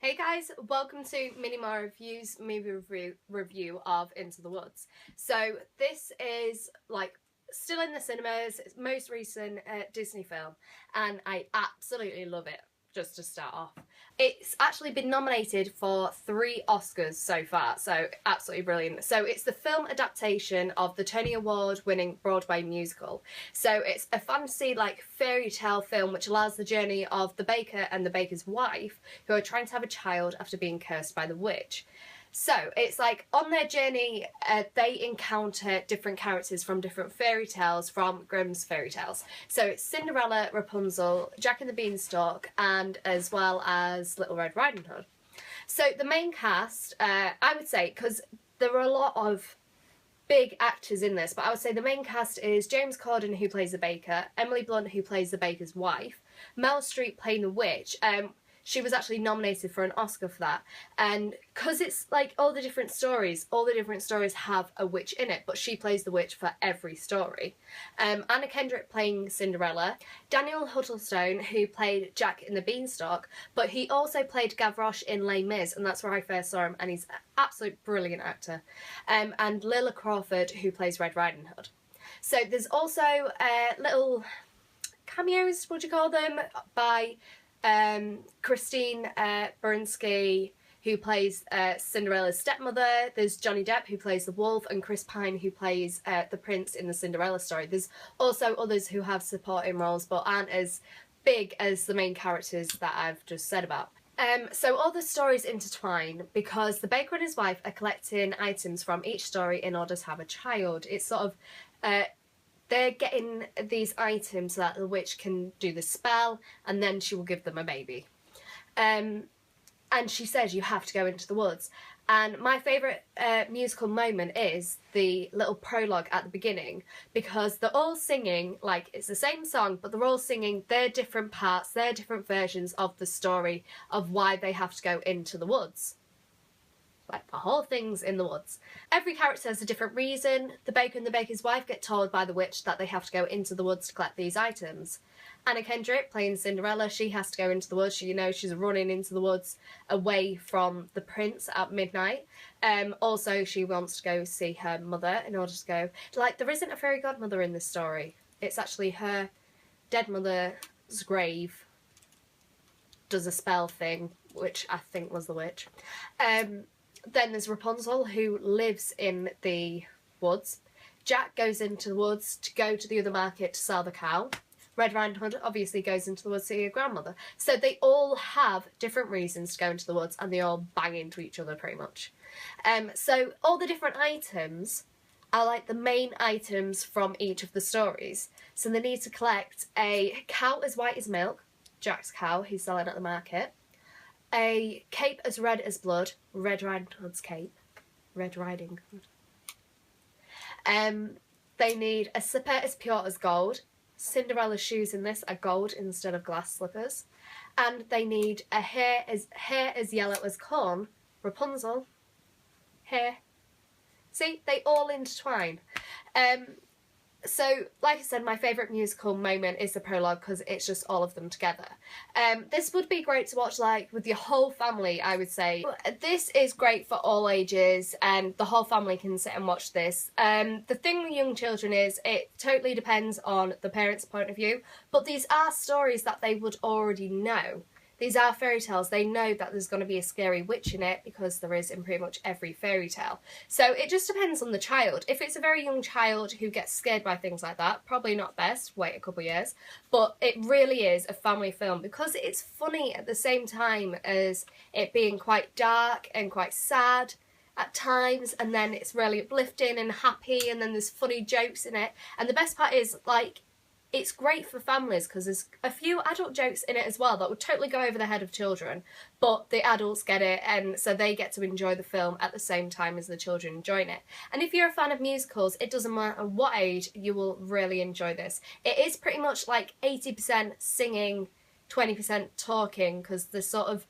Hey guys, welcome to MinnieMollyReviews movie review of Into the Woods. So this is still in the cinemas, it's most recent Disney film, and I absolutely love it. Just to start off, it's actually been nominated for 3 Oscars so far, so absolutely brilliant. So it's the film adaptation of the Tony Award winning Broadway musical. So it's a fantasy fairy tale film which allows the journey of the baker and the baker's wife who are trying to have a child after being cursed by the witch. So it's on their journey they encounter different characters from different fairy tales from Grimm's fairy tales. So it's Cinderella, Rapunzel, Jack and the Beanstalk, and as well as Little Red Riding Hood. So the main cast, I would say, because there are a lot of big actors in this, but I would say the main cast is James Corden, who plays the baker, Emily Blunt, who plays the baker's wife, Meryl Streep playing the witch. She was actually nominated for an Oscar for that, and because it's all the different stories have a witch in it, but she plays the witch for every story. Anna Kendrick playing Cinderella, Daniel Huddlestone, who played Jack in the Beanstalk, but he also played Gavroche in Les Mis, and that's where I first saw him, and he's an absolute brilliant actor. And Lilla Crawford, who plays Red Riding Hood. So there's also little cameos, would you call them, by Christine Baranski, who plays Cinderella's stepmother. There's Johnny Depp, who plays the wolf, and Chris Pine, who plays the prince in the Cinderella story. There's also others who have supporting roles but aren't as big as the main characters that I've just said about. So all the stories intertwine because the baker and his wife are collecting items from each story in order to have a child. It's sort of they're getting these items so that the witch can do the spell, and then she will give them a baby. And she says you have to go into the woods. And my favourite musical moment is the little prologue at the beginning, because they're all singing, it's the same song, but they're all singing their different parts, their different versions of the story of why they have to go into the woods. The whole thing's in the woods. Every character has a different reason. The baker and the baker's wife get told by the witch that they have to go into the woods to collect these items. Anna Kendrick, playing Cinderella, she has to go into the woods. She's running into the woods away from the prince at midnight. Also, she wants to go see her mother in order to go... there isn't a fairy godmother in this story. It's actually her dead mother's grave does a spell thing, which I think was the witch. Then there's Rapunzel, who lives in the woods. Jack goes into the woods to go to the other market to sell the cow. Red Riding Hood obviously goes into the woods to see her grandmother. So they all have different reasons to go into the woods, and they all bang into each other pretty much. So all the different items are the main items from each of the stories. So they need to collect a cow as white as milk, Jack's cow he's selling at the market. A cape as red as blood, Red Riding Hood's cape, Red Riding Hood. They need a slipper as pure as gold. Cinderella's shoes in this are gold instead of glass slippers. And they need a hair as yellow as corn, Rapunzel, hair. See, they all intertwine. So, like I said, my favourite musical moment is the prologue because it's just all of them together. This would be great to watch with your whole family, I would say. This is great for all ages, and the whole family can sit and watch this. The thing with young children is it totally depends on the parents' point of view, but these are stories that they would already know. These are fairy tales. They know that there's going to be a scary witch in it because there is in pretty much every fairy tale. So it just depends on the child. If it's a very young child who gets scared by things like that, probably not best, wait a couple of years. But it really is a family film because it's funny at the same time as it being quite dark and quite sad at times, and then it's really uplifting and happy, and then there's funny jokes in it. And the best part is, it's great for families because there's a few adult jokes in it as well that would totally go over the head of children, but the adults get it, and so they get to enjoy the film at the same time as the children enjoying it. And if you're a fan of musicals, it doesn't matter what age, you will really enjoy this. It is pretty much 80% singing, 20% talking, because they sort of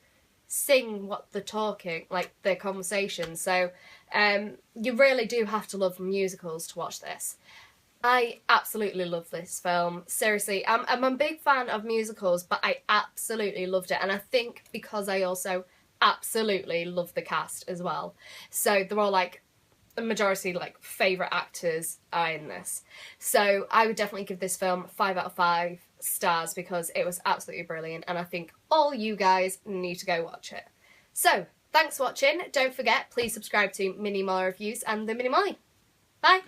sing what they're talking, their conversation. So you really do have to love musicals to watch this. I absolutely love this film. Seriously, I'm a big fan of musicals, but I absolutely loved it. And I think because I also absolutely love the cast as well. So they're all like, the majority like favourite actors are in this. So I would definitely give this film 5 out of 5 stars because it was absolutely brilliant, and I think all you guys need to go watch it. So thanks for watching. Don't forget, please subscribe to Minnie Molly Reviews and the Minnie Molly. Bye!